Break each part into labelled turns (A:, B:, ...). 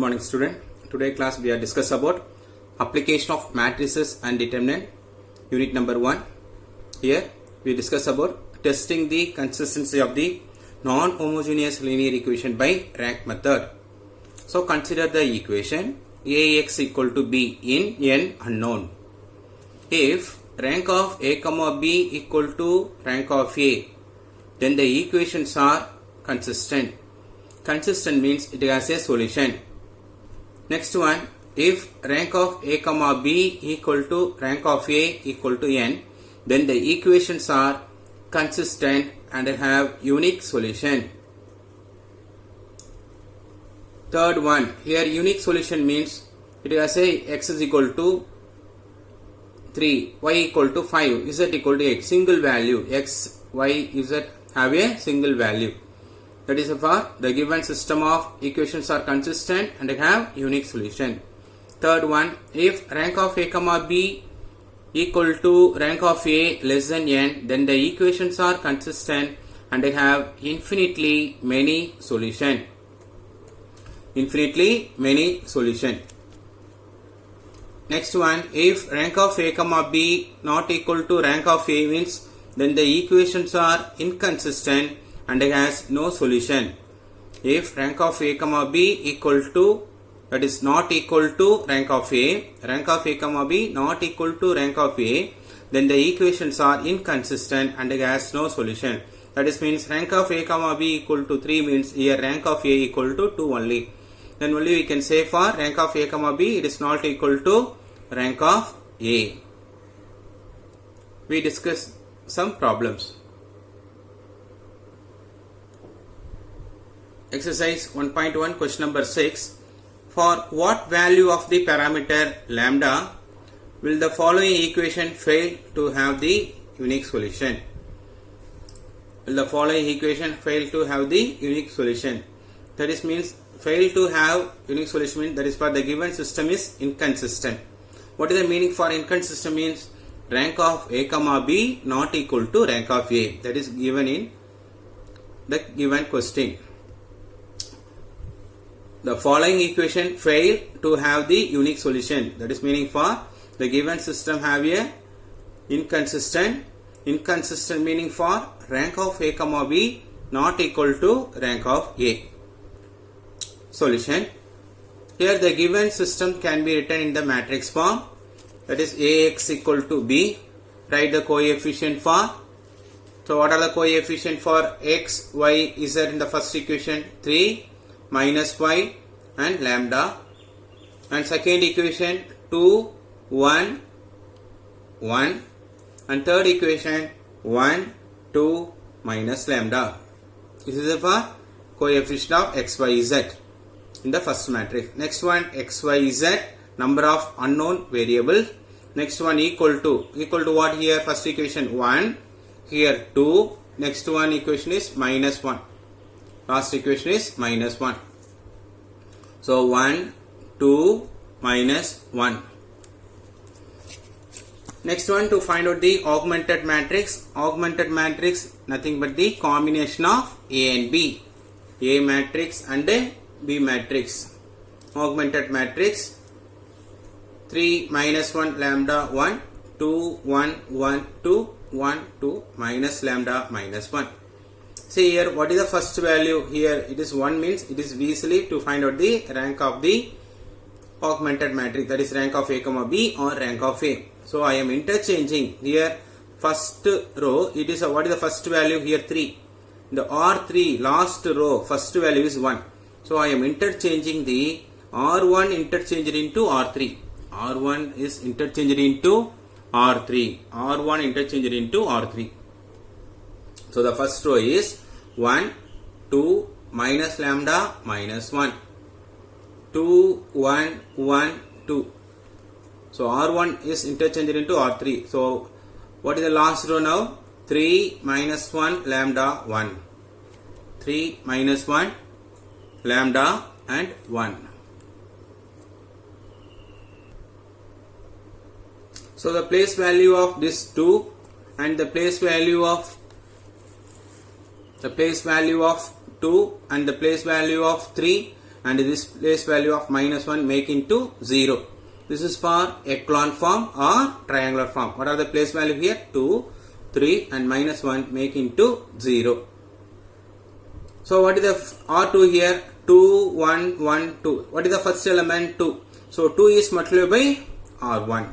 A: Good morning student. Today class we are discuss about application of matrices and determinant unit number 1. Here we discuss about testing the consistency of the non-homogeneous linear equation by rank method. So consider the equation Ax equal to b in n unknown. If rank of a comma b equal to rank of a, then the equations are consistent. Consistent means it has a solution. Next one, if rank of a comma b equal to rank of a equal to n, then the equations are consistent and have unique solution. Third one, here unique solution means it has a x is equal to 3, y equal to 5, z equal to 8, single value, x, y, z have a single value. That is for the given system of equations are consistent and have unique solution. Third one, if rank of a comma b equal to rank of a less than n, then the equations are consistent and have infinitely many solution. Infinitely many solution. Next one, if rank of a comma b not equal to rank of a means, then the equations are inconsistent and it has no solution. If rank of a comma b equal to, that is not equal to rank of a comma b not equal to rank of a, then the equations are inconsistent and it has no solution. That is means rank of a comma b equal to 3 means here rank of a equal to 2 only. Then only we can say for rank of a comma b it is not equal to rank of a. We discuss some problems. Exercise 1.1 question number 6. For what value of the parameter lambda will the following equation fail to have the unique solution? Will the following equation fail to have the unique solution? That is means fail to have unique solution means that is for the given system is inconsistent. What is the meaning for inconsistent means? Rank of a comma b not equal to rank of a. That is given in the given question. The following equation fail to have the unique solution. That is meaning for the given system have a inconsistent meaning for rank of a comma b not equal to rank of a. Solution. Here the given system can be written in the matrix form. That is Ax equal to b. Write the coefficient for. So what are the coefficient for x, y, z in the first equation? 3 minus y and lambda. And second equation 2, 1, 1. And third equation 1, 2 minus lambda. This is for coefficient of x, y, z in the first matrix. Next one x, y, z number of unknown variables. Next one equal to what here? First equation 1, here 2. Next one equation is minus 1. Last equation is minus 1. So 1, 2, minus 1. Next one, to find out the augmented matrix. Augmented matrix nothing but the combination of A and B. A matrix and a B matrix. Augmented matrix 3 minus 1 lambda 1, 2, 1, 1, 2, 1, 2 minus lambda minus 1. See here, what is the first value? Here it is 1 means it is easily to find out the rank of the augmented matrix, that is rank of a comma b or rank of a. So I am interchanging here first row, it is what is the first value here? 3. The R3 last row first value is 1. So I am interchanging the R1 interchanged into R3. R1 is interchanged into R3. R1 interchanged into R3. So the first row is 1, 2 minus lambda minus 1. 2, 1, 1, 2. So R1 is interchanged into R3. So what is the last row now? 3 minus 1 lambda 1. 3 minus 1 lambda and 1. So the place value of this 2 and the place value of 2 and the place value of 3 and this place value of minus 1 make into 0. This is for echelon form or triangular form. What are the place value here? 2, 3 and minus 1 make into 0. So what is the R2 here? 2, 1, 1, 2. What is the first element? 2. So 2 is multiplied by R1.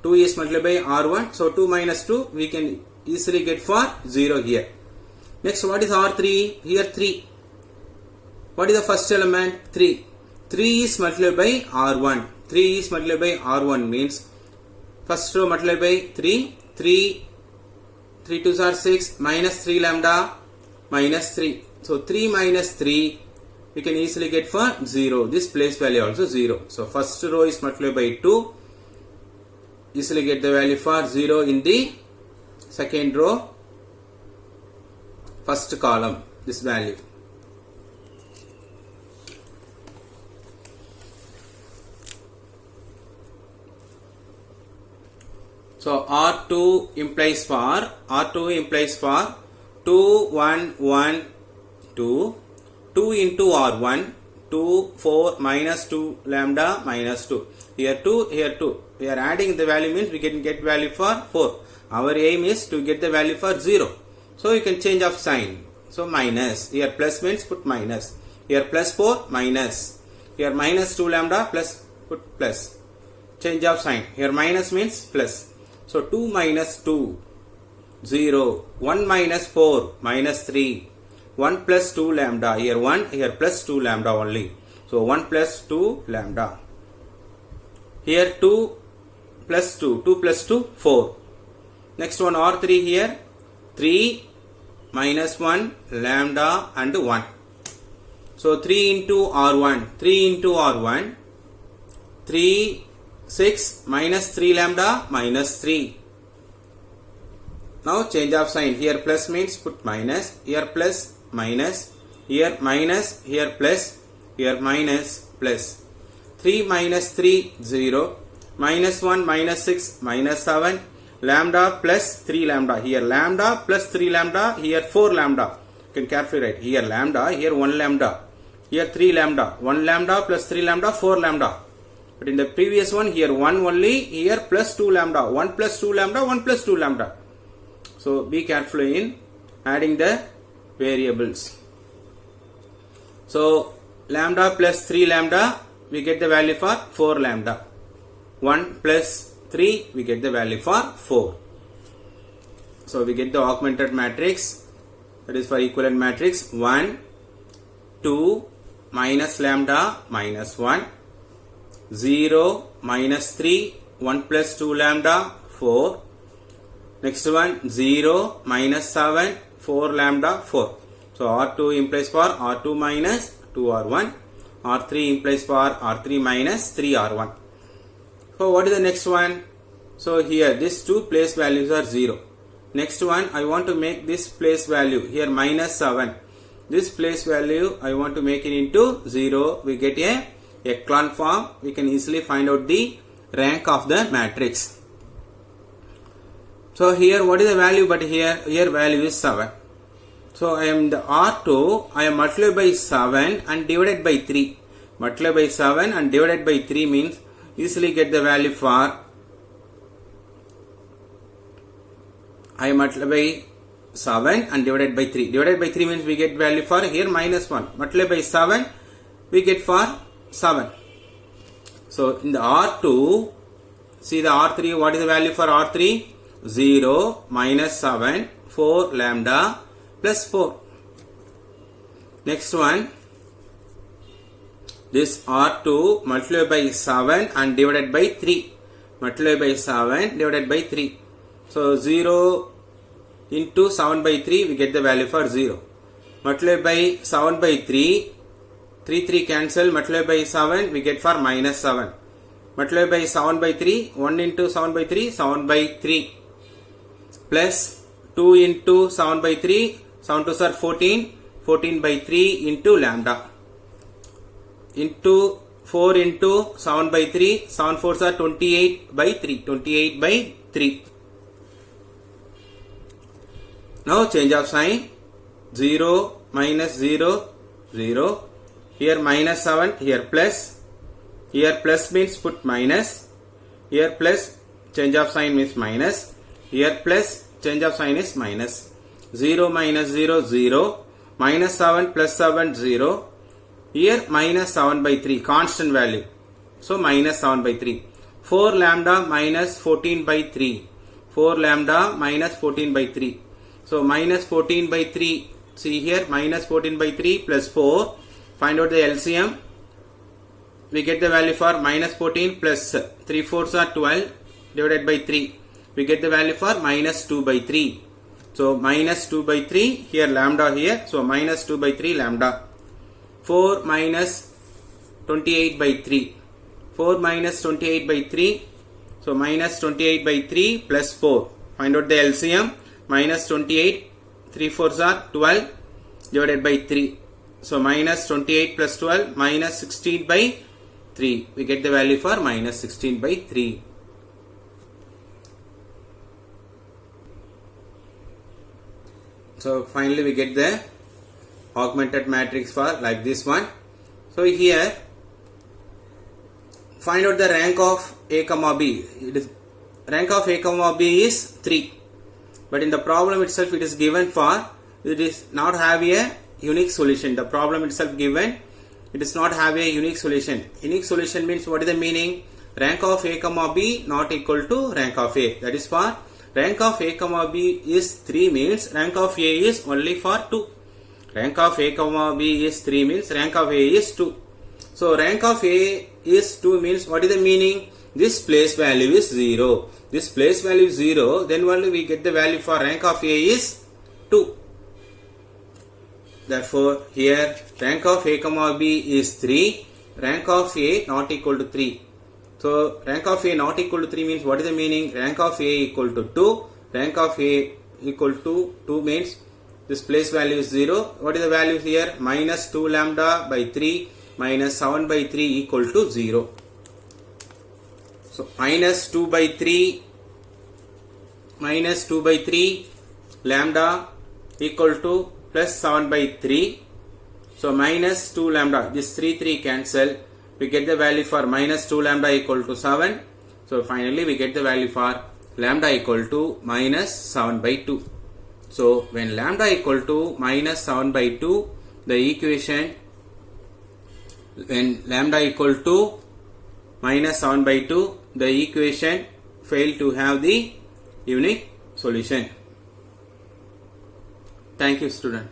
A: 2 is multiplied by R1. So 2 minus 2 we can easily get for 0 here. Next, what is R3? Here 3. What is the first element? 3. 3 is multiplied by R1. 3 is multiplied by R1 means first row multiplied by 3. 3 2s are 6 minus 3 lambda minus 3. So 3 minus 3 we can easily get for 0. This place value also 0. So first row is multiplied by 2. Easily get the value for 0 in the second row, first column, this value. So R2 implies for 2, 1, 1, 2, 2 into R1, 2, 4 minus 2 lambda minus 2. Here 2, here 2. We are adding the value means we can get value for 4. Our aim is to get the value for 0. So you can change of sign. So minus. Here plus means put minus. Here plus 4 minus. Here minus 2 lambda plus put plus. Change of sign. Here minus means plus. So 2 minus 2 0. 1 minus 4 minus 3. 1 plus 2 lambda. Here 1. Here plus 2 lambda only. So 1 plus 2 lambda. Here 2 plus 2. 2 plus 2 4. Next one R3 here 3 minus 1 lambda and 1. So 3 into R1 3 6 minus 3 lambda minus 3. Now change of sign. Here plus means put minus. Here plus minus. Here minus. Here plus. Here minus plus. 3 minus 3 0. Minus 1 minus 6 minus 7. Lambda plus 3 lambda. Here lambda plus 3 lambda. Here 4 lambda. You can carefully write. Here lambda. Here 1 lambda. Here 3 lambda. 1 lambda plus 3 lambda. 4 lambda. But in the previous one here 1 only. Here plus 2 lambda. 1 plus 2 lambda. 1 plus 2 lambda. So be careful in adding the variables. So lambda plus 3 lambda. We get the value for 4 lambda. 1 plus 3 we get the value for 4. So we get the augmented matrix, that is for equivalent matrix 1 2 minus lambda minus 1 0 minus 3 1 plus 2 lambda 4. Next one 0 minus 7 4 lambda 4. So R2 implies for R2 minus 2R1. R3 implies for R3 minus 3R1. So what is the next one? So here these two place values are 0. Next one I want to make this place value here minus 7. This place value I want to make it into 0. We get a echelon form. We can easily find out the rank of the matrix. So here what is the value? But here value is 7. So I am the R2 I am multiplied by 7 and divided by 3. Multiplied by 7 and divided by 3 means easily get the value for I multiply by 7 and divided by 3. Divided by 3 means we get value for here minus 1. Multiply by 7 we get for 7. So in the R2 see the R3 what is the value for R3? 0 minus 7 4 lambda plus 4. Next one this R2 multiplied by 7 and divided by 3. Multiplied by 7 divided by 3. So 0 into 7 by 3 we get the value for 0. Multiplied by 7 by 3 3 cancel. Multiplied by 7 we get for minus 7. Multiplied by 7 by 3 1 into 7 by 3 7 by 3 plus 2 into 7 by 3 7 2s are 14 14 by 3 into lambda into 4 into 7 by 3 7 4s are 28 by 3 28 by 3. Now change of sign 0 minus 0 0 Here minus 7, here plus. Here plus means put minus. Here plus, change of sign means minus. Here plus, change of sign is minus. 0 minus 0, 0. Minus 7 plus 7, 0. Here minus 7 by 3, constant value. So minus 7 by 3. 4 lambda minus 14 by 3. 4 lambda minus 14 by 3. So minus 14 by 3. See here, minus 14 by 3 plus 4. Find out the LCM. We get the value for minus 14 plus 3 fourths are 12 divided by 3. We get the value for minus 2 by 3. So minus 2 by 3, here lambda here. So minus 2 by 3 lambda. 4 minus 28 by 3. 4 minus 28 by 3. So minus 28 by 3 plus 4. Find out the LCM. Minus 28, 3 fourths are 12 divided by 3. So minus 28 plus 12 minus 16 by 3. We get the value for minus 16 by 3. So finally we get the augmented matrix for like this one. So here find out the rank of A comma B. Rank of A comma B is 3. But in the problem itself it is given for, it is not have a unique solution. The problem itself given, it does not have a unique solution. Unique solution means what is the meaning? Rank of A comma B not equal to rank of A. That is for rank of A comma B is 3 means rank of A is only for 2. Rank of A comma B is 3 means rank of A is 2. So rank of A is 2 means what is the meaning? This place value is 0. This place value is 0, then only we get the value for rank of A is 2. Therefore, here rank of A comma B is 3, rank of A not equal to 3. So, rank of A not equal to 3 means what is the meaning? Rank of A equal to 2, rank of A equal to 2 means this place value is 0. What is the value here? Minus 2 lambda by 3 minus 7 by 3 equal to 0. So, minus 2 by 3 lambda equal to plus 7 by 3. So minus 2 lambda, this 3 cancel. We get the value for minus 2 lambda equal to 7. So finally we get the value for lambda equal to minus 7 by 2. So when lambda equal to minus 7 by 2, the equation, when lambda equal to minus 7 by 2, the equation fail to have the unique solution. Thank you, student.